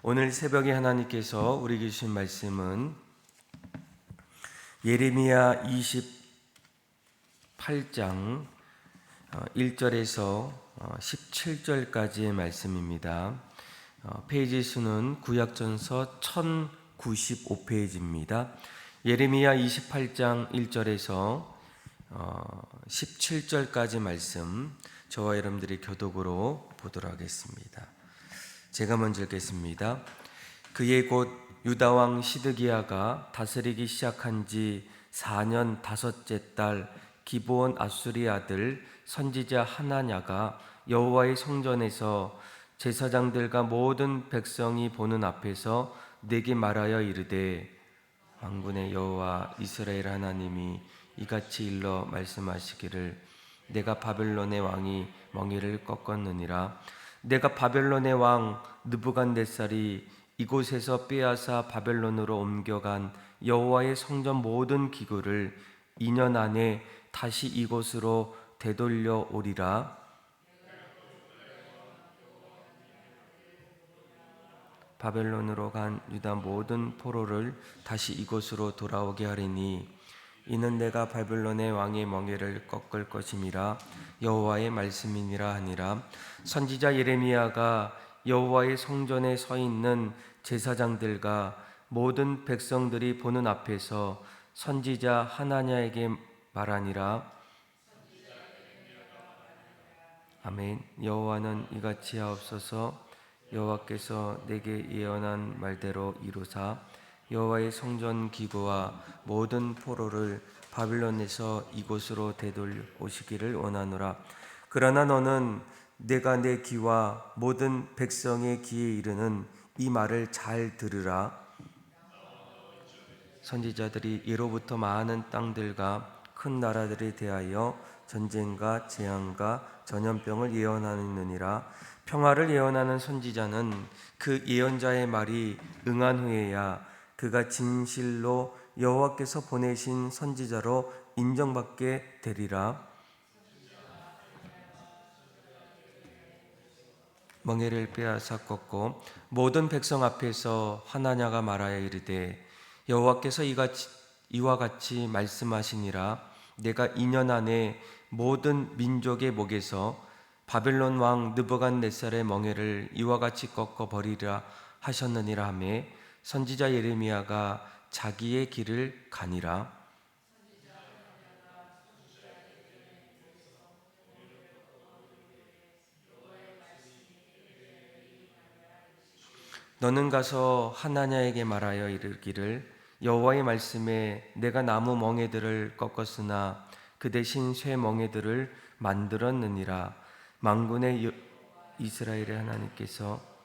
오늘 새벽에 하나님께서 우리에게 주신 말씀은 예레미야 28장 1절에서 17절까지의 말씀입니다. 페이지 수는 구약전서 1095페이지입니다. 예레미야 28장 1절에서 17절까지 말씀, 저와 여러분들이 교독으로 보도록 하겠습니다. 제가 먼저 읽겠습니다. 그의 곧 유다왕 시드기야가 다스리기 시작한 지 4년 다섯째 달 기브온 아수리 아들 선지자 하나냐가 여호와의 성전에서 제사장들과 모든 백성이 보는 앞에서 내게 말하여 이르되, 만군의 여호와 이스라엘 하나님이 이같이 일러 말씀하시기를, 내가 바벨론의 왕이 멍에를 꺾었느니라. 내가 바벨론의 왕 느부갓네살이 이곳에서 빼앗아 바벨론으로 옮겨간 여호와의 성전 모든 기구를 2년 안에 다시 이곳으로 되돌려 오리라. 바벨론으로 간 유다 모든 포로를 다시 이곳으로 돌아오게 하리니, 이는 내가 바벨론의 왕의 멍에를 꺾을 것임이라 여호와의 말씀이니라 하니라. 선지자 예레미야가 여호와의 성전에 서 있는 제사장들과 모든 백성들이 보는 앞에서 선지자 하나냐에게 말하니라. 아멘. 여호와는 이같이 하옵소서. 여호와께서 내게 예언한 말대로 이루사 여호와의 성전 기구와 모든 포로를 바빌론에서 이곳으로 되돌려 오시기를 원하노라. 그러나 너는 내가 내 귀와 모든 백성의 귀에 이르는 이 말을 잘 들으라. 선지자들이 예로부터 많은 땅들과 큰 나라들에 대하여 전쟁과 재앙과 전염병을 예언하느니라. 평화를 예언하는 선지자는 그 예언자의 말이 응한 후에야 그가 진실로 여호와께서 보내신 선지자로 인정받게 되리라. 멍에를 빼앗아 꺾고 모든 백성 앞에서 하나냐가 말하여 이르되, 여호와께서 이와 같이 말씀하시니라. 내가 2년 안에 모든 민족의 목에서 바벨론 왕 느부갓네살의 멍에를 이와 같이 꺾어 버리라 하셨느니라 하며, 선지자 예레미야가 자기의 길을 가니라. 너는 가서 하나냐에게 말하여 이르기를, 여호와의 말씀에 내가 나무 멍에들을 꺾었으나 그 대신 쇠 멍에들을 만들었느니라. 만군의 이스라엘의 하나님께서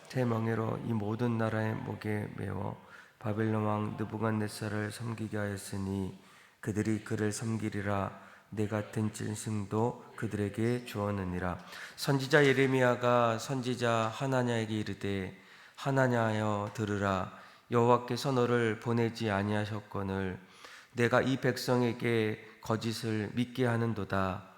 새 멍에로 이 모든 나라의 목에 메워 바벨론 왕 느부갓네살을 섬기게 하였으니 그들이 그를 섬기리라. 내 같은 짐승도 그들에게 주었느니라. 선지자 예레미야가 선지자 하나냐에게 이르되, 하나냐여 들으라. 여호와께서 너를 보내지 아니하셨거늘 내가 이 백성에게 거짓을 믿게 하는도다.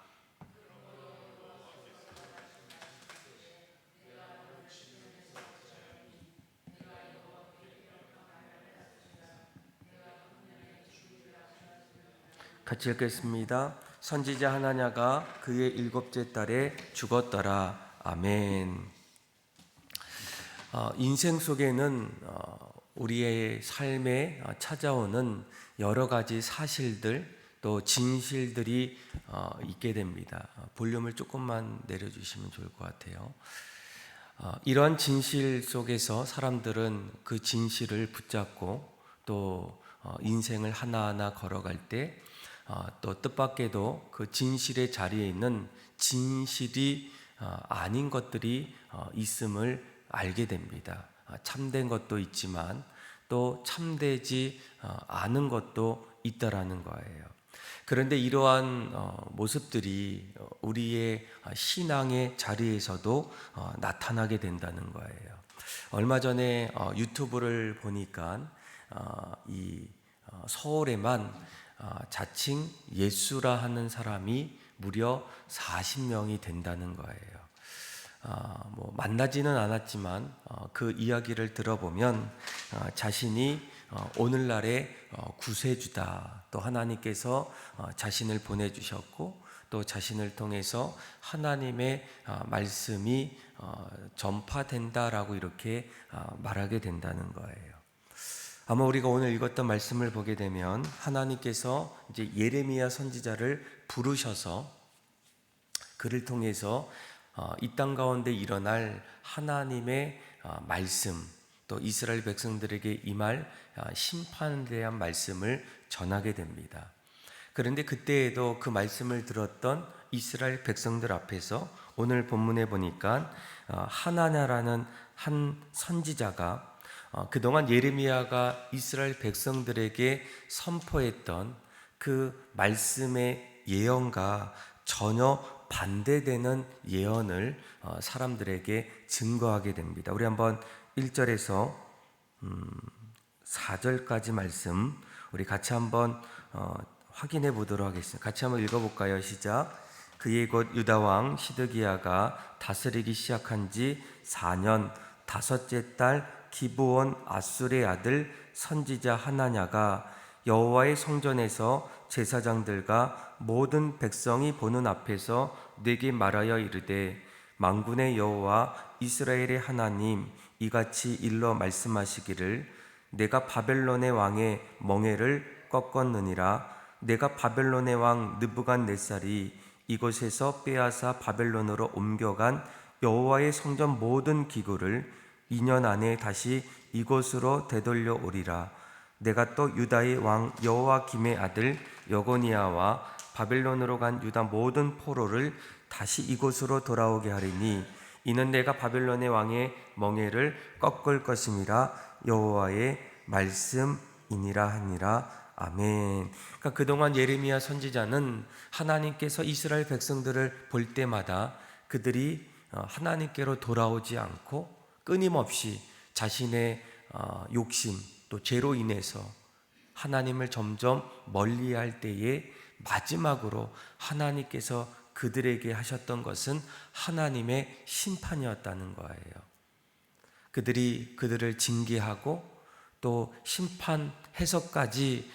같이 읽겠습니다. 선지자 하나냐가 그의 7째 달에 죽었더라. 아멘. 인생 속에는 우리의 삶에 찾아오는 여러 가지 사실들, 또 진실들이 있게 됩니다. 볼륨을 조금만 내려주시면 좋을 것 같아요. 이러한 진실 속에서 사람들은 그 진실을 붙잡고 또 인생을 하나하나 걸어갈 때 또 뜻밖에도 그 진실의 자리에 있는 진실이 아닌 것들이 있음을 알게 됩니다. 참된 것도 있지만 또 참되지 않은 것도 있다라는 거예요. 그런데 이러한 모습들이 우리의 신앙의 자리에서도 나타나게 된다는 거예요. 얼마 전에 유튜브를 보니까 이 서울에만 자칭 예수라 하는 사람이 무려 40명이 된다는 거예요. 만나지는 않았지만 그 이야기를 들어보면 자신이 오늘날의 구세주다, 또 하나님께서 자신을 보내주셨고 또 자신을 통해서 하나님의 말씀이 전파된다라고 이렇게 말하게 된다는 거예요. 아마 우리가 오늘 읽었던 말씀을 보게 되면 하나님께서 이제 예레미야 선지자를 부르셔서 그를 통해서 이 땅 가운데 일어날 하나님의 말씀, 또 이스라엘 백성들에게 임할 심판에 대한 말씀을 전하게 됩니다. 그런데 그때에도 그 말씀을 들었던 이스라엘 백성들 앞에서 오늘 본문에 보니까 하나냐라는 한 선지자가 그동안 예레미야가 이스라엘 백성들에게 선포했던 그 말씀의 예언과 전혀 반대되는 예언을 사람들에게 증거하게 됩니다. 우리 한번 1절에서 4절까지 말씀 우리 같이 한번 확인해 보도록 하겠습니다. 같이 한번 읽어볼까요? 시작. 그의 곧 유다 왕 시드기야가 다스리기 시작한 지 4년 다섯째 달 기브온 아술의 아들 선지자 하나냐가 여호와의 성전에서 제사장들과 모든 백성이 보는 앞에서 내게 말하여 이르되 만군의 여호와 이스라엘의 하나님 이같이 일러 말씀하시기를 내가 바벨론의 왕의 멍에를 꺾었느니라. 내가 바벨론의 왕 느부갓네살이 이곳에서 빼앗아 바벨론으로 옮겨간 여호와의 성전 모든 기구를 2년 안에 다시 이곳으로 되돌려 오리라. 내가 또 유다의 왕 여호와김의 아들 여고니아와 바벨론으로 간 유다 모든 포로를 다시 이곳으로 돌아오게 하리니 이는 내가 바벨론의 왕의 멍에를 꺾을 것임이라 여호와의 말씀이니라 하니라. 아멘. 그러니까 그동안 예레미야 선지자는 하나님께서 이스라엘 백성들을 볼 때마다 그들이 하나님께로 돌아오지 않고 끊임없이 자신의 욕심 또 죄로 인해서 하나님을 점점 멀리할 때에 마지막으로 하나님께서 그들에게 하셨던 것은 하나님의 심판이었다는 거예요. 그들이 그들을 징계하고 또 심판해서까지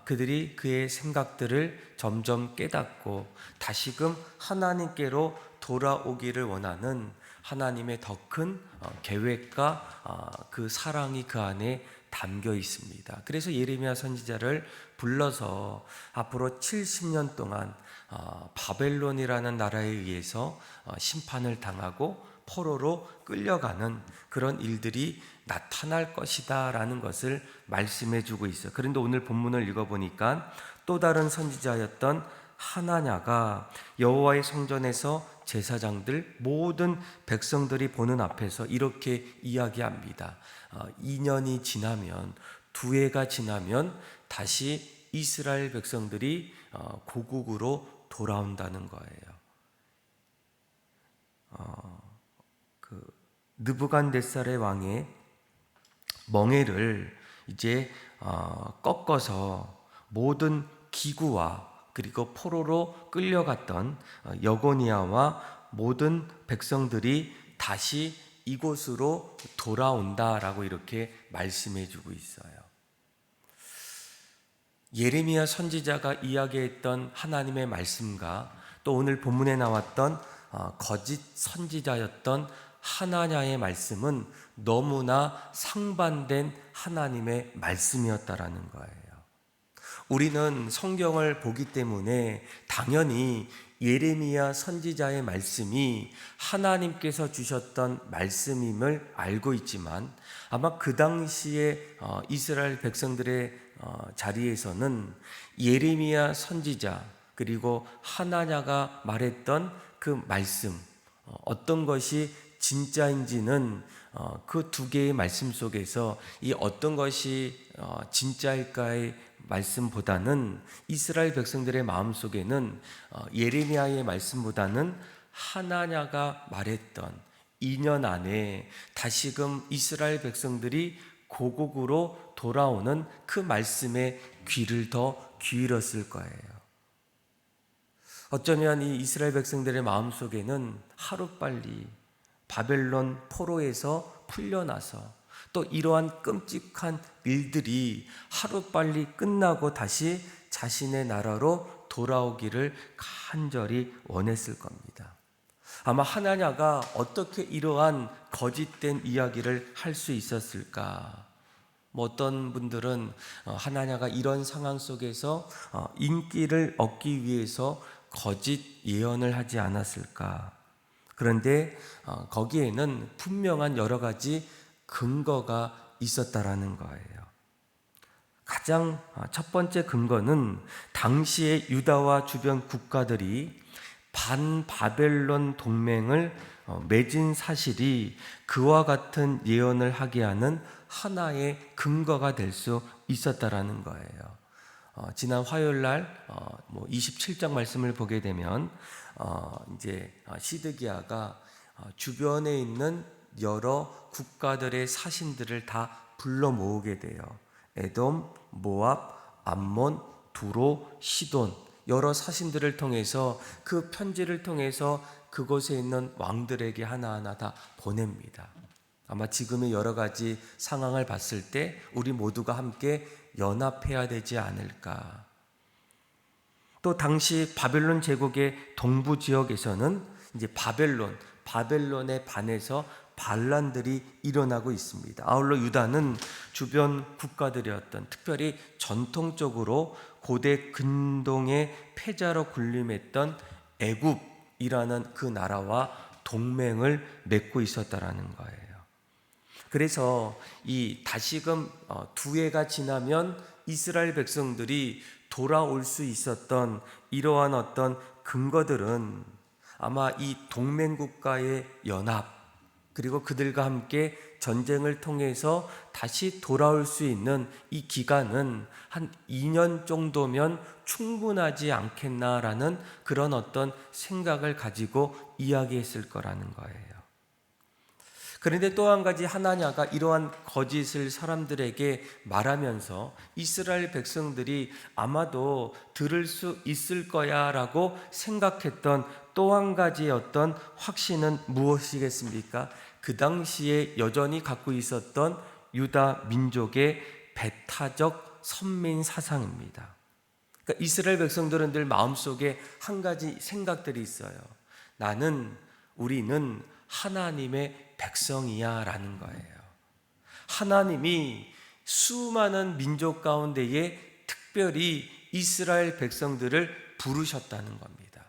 그들이 그의 생각들을 점점 깨닫고 다시금 하나님께로 돌아오기를 원하는 하나님의 더 큰 계획과 그 사랑이 그 안에 담겨 있습니다. 그래서 예레미야 선지자를 불러서 앞으로 70년 동안 바벨론이라는 나라에 의해서 심판을 당하고 포로로 끌려가는 그런 일들이 나타날 것이다 라는 것을 말씀해 주고 있어요. 그런데 오늘 본문을 읽어보니까 또 다른 선지자였던 하나냐가 여호와의 성전에서 제사장들 모든 백성들이 보는 앞에서 이렇게 이야기합니다. 2년이 지나면, 2해가 지나면 다시 이스라엘 백성들이 고국으로 돌아온다는 거예요. 느부갓네살의 왕의 멍에를 이제 꺾어서 모든 기구와 그리고 포로로 끌려갔던 여고니아와 모든 백성들이 다시 이곳으로 돌아온다라고 이렇게 말씀해 주고 있어요. 예레미야 선지자가 이야기했던 하나님의 말씀과 또 오늘 본문에 나왔던 거짓 선지자였던 하나냐의 말씀은 너무나 상반된 하나님의 말씀이었다라는 거예요. 우리는 성경을 보기 때문에 당연히 예레미야 선지자의 말씀이 하나님께서 주셨던 말씀임을 알고 있지만 아마 그 당시에 이스라엘 백성들의 자리에서는 예레미야 선지자 그리고 하나냐가 말했던 그 말씀 어떤 것이 진짜인지는 그 두 개의 말씀 속에서 이 어떤 것이 진짜일까의 말씀보다는 이스라엘 백성들의 마음속에는 예레미야의 말씀보다는 하나냐가 말했던 2년 안에 다시금 이스라엘 백성들이 고국으로 돌아오는 그 말씀에 귀를 더 기울였을 거예요. 어쩌면 이 이스라엘 백성들의 마음속에는 하루빨리 바벨론 포로에서 풀려나서 또 이러한 끔찍한 일들이 하루빨리 끝나고 다시 자신의 나라로 돌아오기를 간절히 원했을 겁니다. 아마 하나냐가 어떻게 이러한 거짓된 이야기를 할 수 있었을까? 어떤 분들은 하나냐가 이런 상황 속에서 인기를 얻기 위해서 거짓 예언을 하지 않았을까? 그런데 거기에는 분명한 여러 가지 근거가 있었다라는 거예요. 가장 첫 번째 근거는 당시의 유다와 주변 국가들이 반바벨론 동맹을 맺은 사실이 그와 같은 예언을 하게 하는 하나의 근거가 될 수 있었다라는 거예요. 지난 화요일 날 27장 말씀을 보게 되면 이제 시드기야가 주변에 있는 여러 국가들의 사신들을 다 불러 모으게 돼요. 에돔, 모압, 암몬, 두로, 시돈 여러 사신들을 통해서 그 편지를 통해서 그곳에 있는 왕들에게 하나하나 다 보냅니다. 아마 지금의 여러 가지 상황을 봤을 때 우리 모두가 함께 연합해야 되지 않을까. 또 당시 바벨론 제국의 동부 지역에서는 이제 바벨론에 반해서 반란들이 일어나고 있습니다. 아울러 유다는 주변 국가들이었던 특별히 전통적으로 고대 근동의 패자로 군림했던 애굽이라는 그 나라와 동맹을 맺고 있었다라는 거예요. 그래서 이 다시금 두 해가 지나면 이스라엘 백성들이 돌아올 수 있었던 이러한 어떤 근거들은 아마 이 동맹국가의 연합 그리고 그들과 함께 전쟁을 통해서 다시 돌아올 수 있는 이 기간은 한 2년 정도면 충분하지 않겠나라는 그런 어떤 생각을 가지고 이야기했을 거라는 거예요. 그런데 또 한 가지 하나냐가 이러한 거짓을 사람들에게 말하면서 이스라엘 백성들이 아마도 들을 수 있을 거야 라고 생각했던 또 한 가지의 어떤 확신은 무엇이겠습니까? 그 당시에 여전히 갖고 있었던 유다 민족의 배타적 선민 사상입니다. 그러니까 이스라엘 백성들은 늘 마음속에 한 가지 생각들이 있어요. 우리는 하나님의 백성이야 라는 거예요. 하나님이 수많은 민족 가운데에 특별히 이스라엘 백성들을 부르셨다는 겁니다.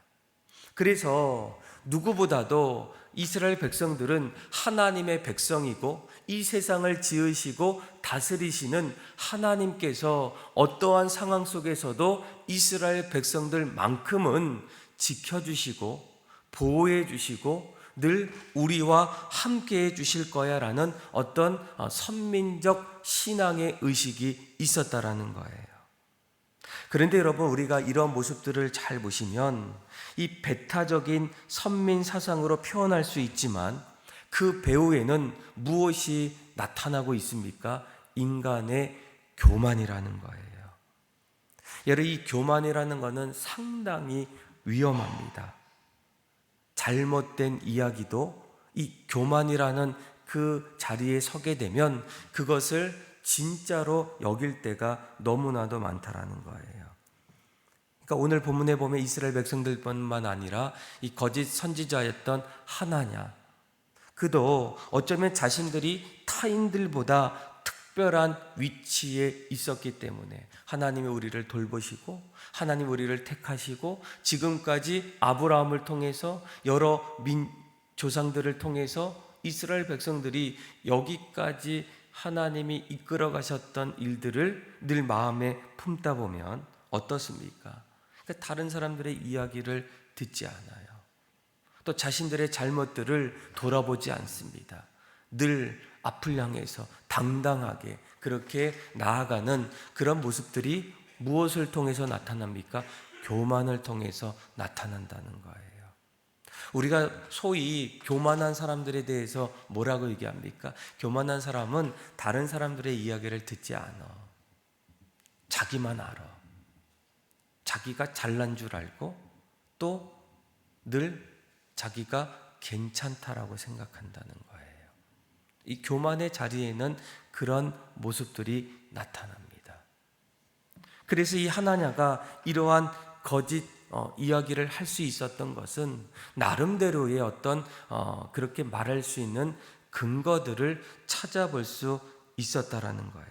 그래서 누구보다도 이스라엘 백성들은 하나님의 백성이고 이 세상을 지으시고 다스리시는 하나님께서 어떠한 상황 속에서도 이스라엘 백성들만큼은 지켜주시고 보호해 주시고 늘 우리와 함께 해 주실 거야 라는 어떤 선민적 신앙의 의식이 있었다라는 거예요. 그런데 여러분, 우리가 이런 모습들을 잘 보시면 이 배타적인 선민 사상으로 표현할 수 있지만 그 배후에는 무엇이 나타나고 있습니까? 인간의 교만이라는 거예요. 여러분, 이 교만이라는 것은 상당히 위험합니다. 잘못된 이야기도 이 교만이라는 그 자리에 서게 되면 그것을 진짜로 여길 때가 너무나도 많다라는 거예요. 그러니까 오늘 본문에 보면 이스라엘 백성들뿐만 아니라 이 거짓 선지자였던 하나냐, 그도 어쩌면 자신들이 타인들보다 특별한 위치에 있었기 때문에 하나님이 우리를 돌보시고 하나님 우리를 택하시고 지금까지 아브라함을 통해서 여러 조상들을 통해서 이스라엘 백성들이 여기까지 하나님이 이끌어 가셨던 일들을 늘 마음에 품다 보면 어떻습니까? 다른 사람들의 이야기를 듣지 않아요. 또 자신들의 잘못들을 돌아보지 않습니다. 늘 앞을 향해서 당당하게 그렇게 나아가는 그런 모습들이 무엇을 통해서 나타납니까? 교만을 통해서 나타난다는 거예요. 우리가 소위 교만한 사람들에 대해서 뭐라고 얘기합니까? 교만한 사람은 다른 사람들의 이야기를 듣지 않아. 자기만 알아. 자기가 잘난 줄 알고 또 늘 자기가 괜찮다라고 생각한다는 거예요. 이 교만의 자리에는 그런 모습들이 나타납니다. 그래서 이 하나냐가 이러한 거짓 이야기를 할 수 있었던 것은 나름대로의 어떤 그렇게 말할 수 있는 근거들을 찾아볼 수 있었다라는 거예요.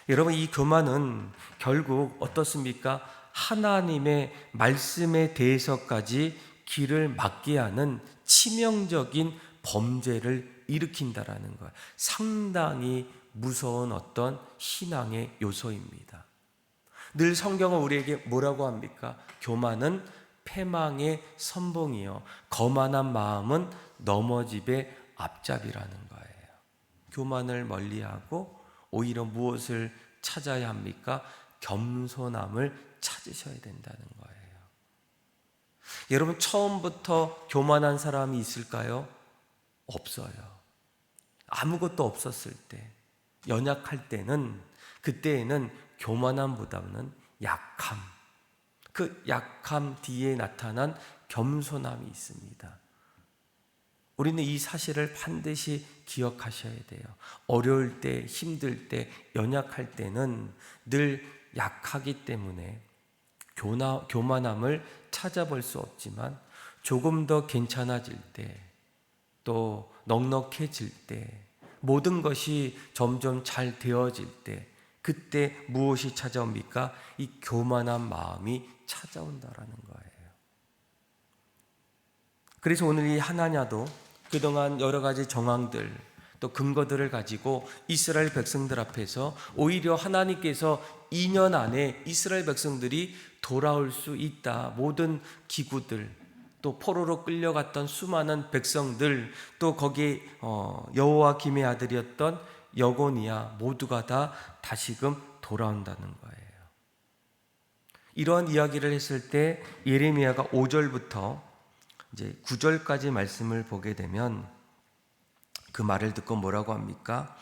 여러분, 이 교만은 결국 어떻습니까? 하나님의 말씀에 대해서까지 길을 막게 하는 치명적인 범죄를 일으킨다라는 거예요. 상당히 무서운 어떤 신앙의 요소입니다. 늘 성경은 우리에게 뭐라고 합니까? 교만은 패망의 선봉이요 거만한 마음은 넘어집의 앞잡이라는 거예요. 교만을 멀리하고 오히려 무엇을 찾아야 합니까? 겸손함을 찾으셔야 된다는 거예요. 여러분, 처음부터 교만한 사람이 있을까요? 없어요. 아무것도 없었을 때, 연약할 때는, 그때에는 교만함보다는 약함, 그 약함 뒤에 나타난 겸손함이 있습니다. 우리는 이 사실을 반드시 기억하셔야 돼요. 어려울 때, 힘들 때, 연약할 때는 늘 약하기 때문에 교만함을 찾아볼 수 없지만 조금 더 괜찮아질 때, 또 넉넉해질 때, 모든 것이 점점 잘 되어질 때, 그때 무엇이 찾아옵니까? 이 교만한 마음이 찾아온다라는 거예요. 그래서 오늘 이 하나냐도 그동안 여러 가지 정황들 또 근거들을 가지고 이스라엘 백성들 앞에서 오히려 하나님께서 2년 안에 이스라엘 백성들이 돌아올 수 있다. 모든 기구들, 또 포로로 끌려갔던 수많은 백성들, 또 거기에 여호와김의 아들이었던 여고니아 모두가 다 다시금 돌아온다는 거예요. 이러한 이야기를 했을 때 예레미야가 5절부터 이제 9절까지 말씀을 보게 되면 그 말을 듣고 뭐라고 합니까?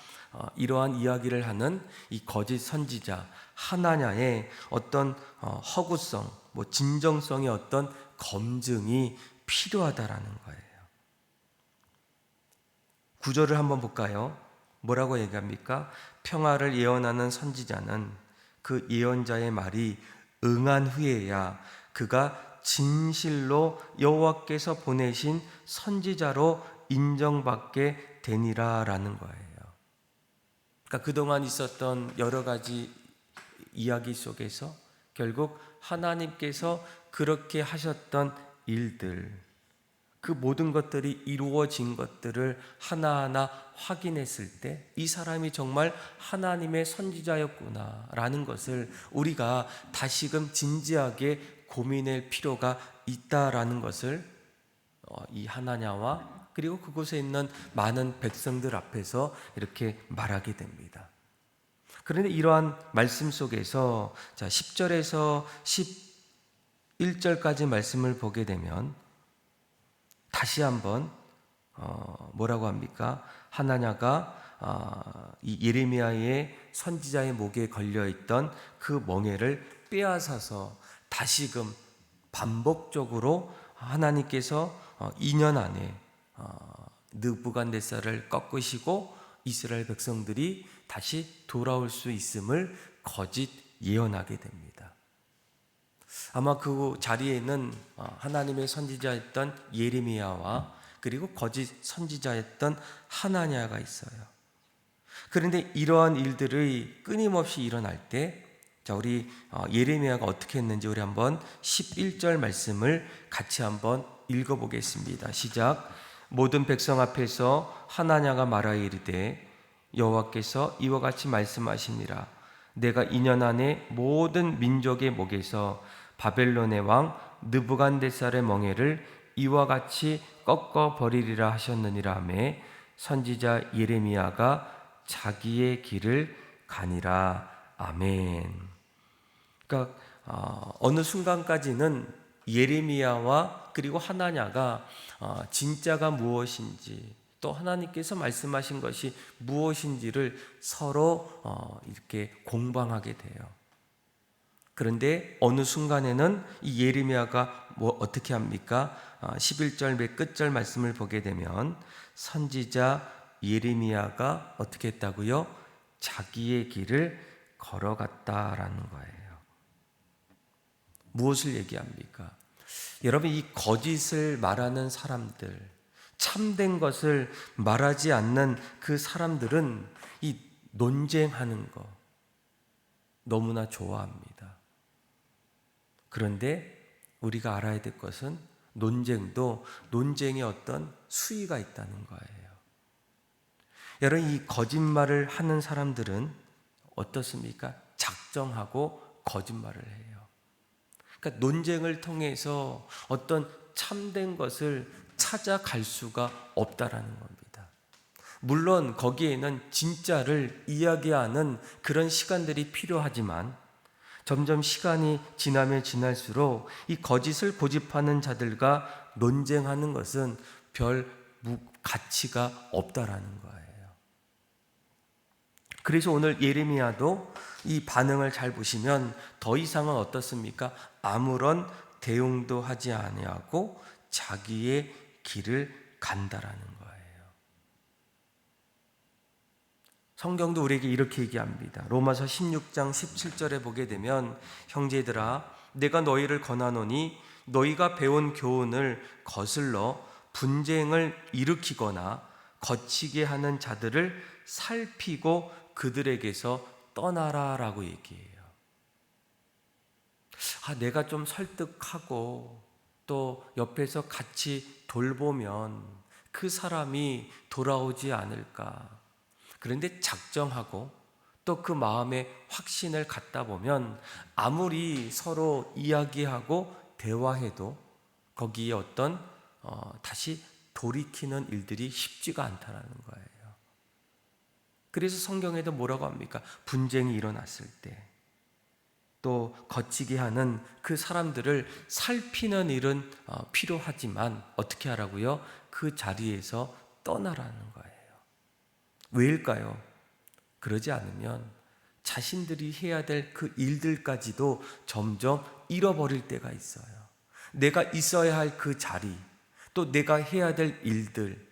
이러한 이야기를 하는 이 거짓 선지자 하나냐의 어떤 허구성, 진정성의 어떤 검증이 필요하다라는 거예요. 9절을 한번 볼까요? 뭐라고 얘기합니까? 평화를 예언하는 선지자는 그 예언자의 말이 응한 후에야 그가 진실로 여호와께서 보내신 선지자로 인정받게 되니라라는 거예요. 그러니까 그동안 있었던 여러 가지 이야기 속에서 결국 하나님께서 그렇게 하셨던 일들, 그 모든 것들이 이루어진 것들을 하나하나 확인했을 때 이 사람이 정말 하나님의 선지자였구나라는 것을 우리가 다시금 진지하게 고민할 필요가 있다라는 것을 이 하나냐와 그리고 그곳에 있는 많은 백성들 앞에서 이렇게 말하게 됩니다. 그런데 이러한 말씀 속에서 10절에서 11절까지 말씀을 보게 되면 다시 한번 뭐라고 합니까? 하나냐가 이 예레미야의 선지자의 목에 걸려있던 그 멍에를 빼앗아서 다시금 반복적으로 하나님께서 2년 안에 느부갓네살을 꺾으시고 이스라엘 백성들이 다시 돌아올 수 있음을 거짓 예언하게 됩니다. 아마 그 자리에는 하나님의 선지자였던 예레미야와 그리고 거짓 선지자였던 하나냐가 있어요. 그런데 이러한 일들이 끊임없이 일어날 때 우리 예레미야가 어떻게 했는지 우리 한번 11절 말씀을 같이 한번 읽어보겠습니다. 시작. 모든 백성 앞에서 하나냐가 말하여 이르되 여호와께서 이와 같이 말씀하시니라. 내가 2년 안에 모든 민족의 목에서 바벨론의 왕 느부갓네살의 멍에를 이와 같이 꺾어 버리리라 하셨느니라 하며 선지자 예레미야가 자기의 길을 가니라. 아멘. 그러니까 어느 순간까지는 예레미야와 그리고 하나냐가 진짜가 무엇인지 또 하나님께서 말씀하신 것이 무엇인지를 서로 이렇게 공방하게 돼요. 그런데 어느 순간에는 이 예레미야가 어떻게 합니까? 11절 맨 끝절 말씀을 보게 되면 선지자 예레미야가 어떻게 했다고요? 자기의 길을 걸어갔다라는 거예요. 무엇을 얘기합니까? 여러분, 이 거짓을 말하는 사람들, 참된 것을 말하지 않는 그 사람들은 이 논쟁하는 거 너무나 좋아합니다. 그런데 우리가 알아야 될 것은 논쟁도 논쟁에 어떤 수위가 있다는 거예요. 여러분, 이 거짓말을 하는 사람들은 어떻습니까? 작정하고 거짓말을 해요. 그러니까 논쟁을 통해서 어떤 참된 것을 찾아갈 수가 없다라는 겁니다. 물론 거기에는 진짜를 이야기하는 그런 시간들이 필요하지만 점점 시간이 지나면 지날수록 이 거짓을 고집하는 자들과 논쟁하는 것은 별 가치가 없다라는 거예요. 그래서 오늘 예레미야도 이 반응을 잘 보시면 더 이상은 어떻습니까? 아무런 대응도 하지 아니하고 자기의 길을 간다라는 거예요. 성경도 우리에게 이렇게 얘기합니다. 로마서 16장 17절에 보게 되면 형제들아 내가 너희를 권하노니 너희가 배운 교훈을 거슬러 분쟁을 일으키거나 거치게 하는 자들을 살피고 그들에게서 떠나라라고 얘기해요. 내가 좀 설득하고 또 옆에서 같이 돌보면 그 사람이 돌아오지 않을까. 그런데 작정하고 또 그 마음에 확신을 갖다 보면 아무리 서로 이야기하고 대화해도 거기에 어떤 다시 돌이키는 일들이 쉽지가 않다라는 거예요. 그래서 성경에도 뭐라고 합니까? 분쟁이 일어났을 때 또 거치게 하는 그 사람들을 살피는 일은 필요하지만 어떻게 하라고요? 그 자리에서 떠나라는 거예요. 왜일까요? 그러지 않으면 자신들이 해야 될 그 일들까지도 점점 잃어버릴 때가 있어요. 내가 있어야 할 그 자리, 또 내가 해야 될 일들,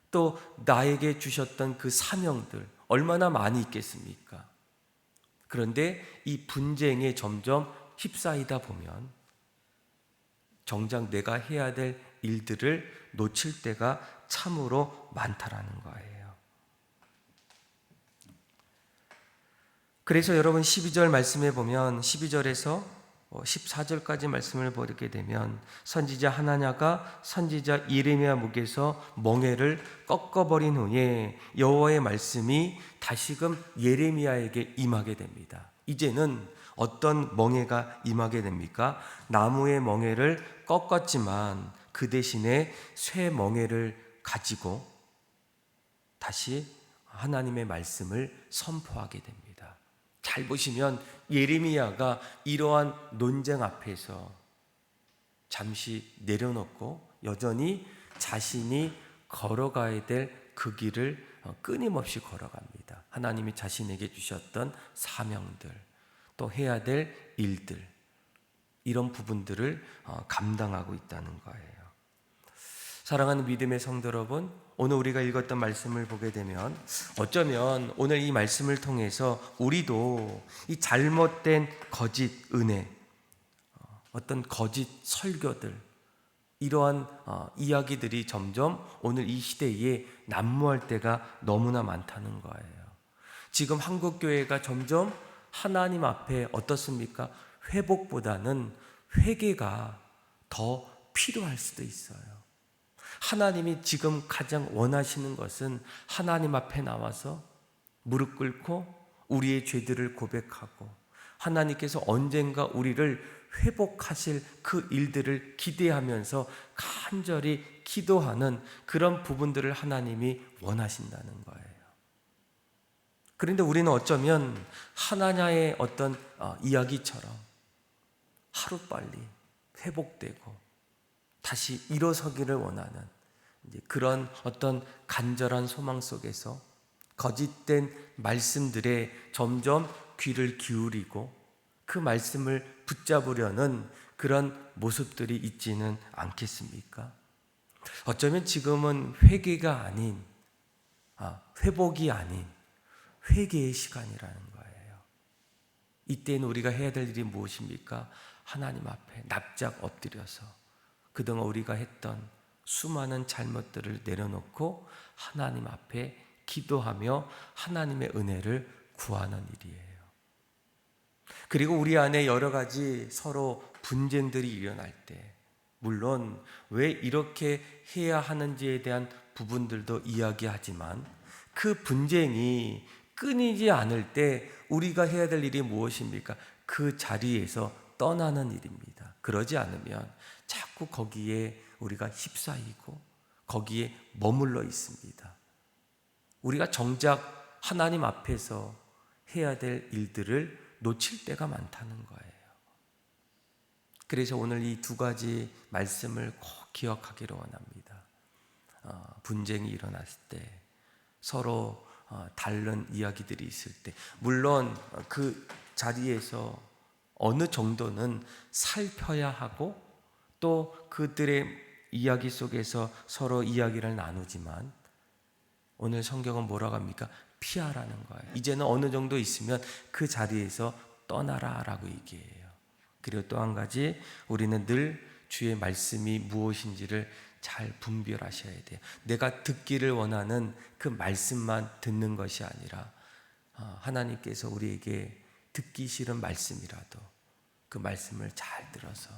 또 나에게 주셨던 그 사명들 얼마나 많이 있겠습니까? 그런데 이 분쟁에 점점 휩싸이다 보면 정작 내가 해야 될 일들을 놓칠 때가 참으로 많다라는 거예요. 그래서 여러분 12절 말씀에 보면 12절에서 14절까지 말씀을 보게 되면 선지자 하나냐가 선지자 예레미야 목에서 멍에를 꺾어버린 후에 여호와의 말씀이 다시금 예레미야에게 임하게 됩니다. 이제는 어떤 멍에가 임하게 됩니까? 나무의 멍에를 꺾었지만 그 대신에 쇠 멍에를 가지고 다시 하나님의 말씀을 선포하게 됩니다. 잘 보시면 예레미야가 이러한 논쟁 앞에서 잠시 내려놓고 여전히 자신이 걸어가야 될 그 길을 끊임없이 걸어갑니다. 하나님이 자신에게 주셨던 사명들, 또 해야 될 일들, 이런 부분들을 감당하고 있다는 거예요. 사랑하는 믿음의 성도 여러분, 오늘 우리가 읽었던 말씀을 보게 되면 어쩌면 오늘 이 말씀을 통해서 우리도 이 잘못된 거짓 은혜, 어떤 거짓 설교들, 이러한 이야기들이 점점 오늘 이 시대에 난무할 때가 너무나 많다는 거예요. 지금 한국교회가 점점 하나님 앞에 어떻습니까? 회복보다는 회개가 더 필요할 수도 있어요. 하나님이 지금 가장 원하시는 것은 하나님 앞에 나와서 무릎 꿇고 우리의 죄들을 고백하고 하나님께서 언젠가 우리를 회복하실 그 일들을 기대하면서 간절히 기도하는 그런 부분들을 하나님이 원하신다는 거예요. 그런데 우리는 어쩌면 하나냐의 어떤 이야기처럼 하루빨리 회복되고 다시 일어서기를 원하는 그런 어떤 간절한 소망 속에서 거짓된 말씀들에 점점 귀를 기울이고 그 말씀을 붙잡으려는 그런 모습들이 있지는 않겠습니까? 어쩌면 지금은 회개가 아닌, 회복이 아닌 회개의 시간이라는 거예요. 이때는 우리가 해야 될 일이 무엇입니까? 하나님 앞에 납작 엎드려서 그동안 우리가 했던 수많은 잘못들을 내려놓고 하나님 앞에 기도하며 하나님의 은혜를 구하는 일이에요. 그리고 우리 안에 여러 가지 서로 분쟁들이 일어날 때, 물론 왜 이렇게 해야 하는지에 대한 부분들도 이야기하지만 그 분쟁이 끊이지 않을 때 우리가 해야 될 일이 무엇입니까? 그 자리에서 떠나는 일입니다. 그러지 않으면 자꾸 거기에 우리가 휩싸이고 거기에 머물러 있습니다. 우리가 정작 하나님 앞에서 해야 될 일들을 놓칠 때가 많다는 거예요. 그래서 오늘 이 두 가지 말씀을 꼭 기억하기를 원합니다. 분쟁이 일어났을 때, 서로 다른 이야기들이 있을 때, 물론 그 자리에서 어느 정도는 살펴야 하고 또 그들의 이야기 속에서 서로 이야기를 나누지만, 오늘 성경은 뭐라고 합니까? 피하라는 거예요. 이제는 어느 정도 있으면 그 자리에서 떠나라 라고 얘기해요. 그리고 또 한 가지, 우리는 늘 주의 말씀이 무엇인지를 잘 분별하셔야 돼요. 내가 듣기를 원하는 그 말씀만 듣는 것이 아니라 하나님께서 우리에게 듣기 싫은 말씀이라도 그 말씀을 잘 들어서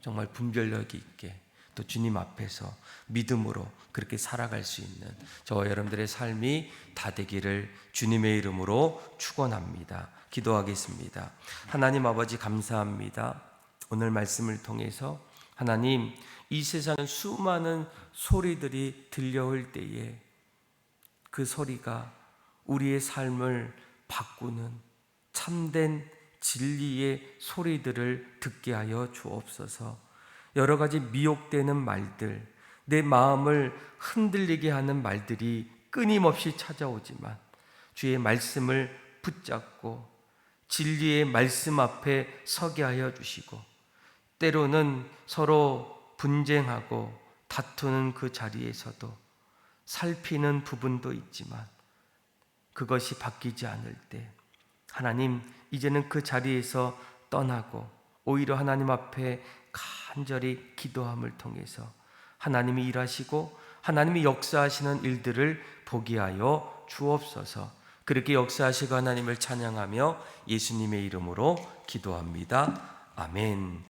정말 분별력 있게 또 주님 앞에서 믿음으로 그렇게 살아갈 수 있는 저와 여러분들의 삶이 다 되기를 주님의 이름으로 축원합니다. 기도하겠습니다. 하나님 아버지, 감사합니다. 오늘 말씀을 통해서 하나님, 이 세상에 수많은 소리들이 들려올 때에 그 소리가 우리의 삶을 바꾸는 참된 진리의 소리들을 듣게 하여 주옵소서. 여러 가지 미혹되는 말들, 내 마음을 흔들리게 하는 말들이 끊임없이 찾아오지만 주의 말씀을 붙잡고 진리의 말씀 앞에 서게 하여 주시고, 때로는 서로 분쟁하고 다투는 그 자리에서도 살피는 부분도 있지만 그것이 바뀌지 않을 때 하나님, 이제는 그 자리에서 떠나고 오히려 하나님 앞에 간절히 기도함을 통해서 하나님이 일하시고 하나님이 역사하시는 일들을 보게 하여 주옵소서. 그렇게 역사하시고 하나님을 찬양하며 예수님의 이름으로 기도합니다. 아멘.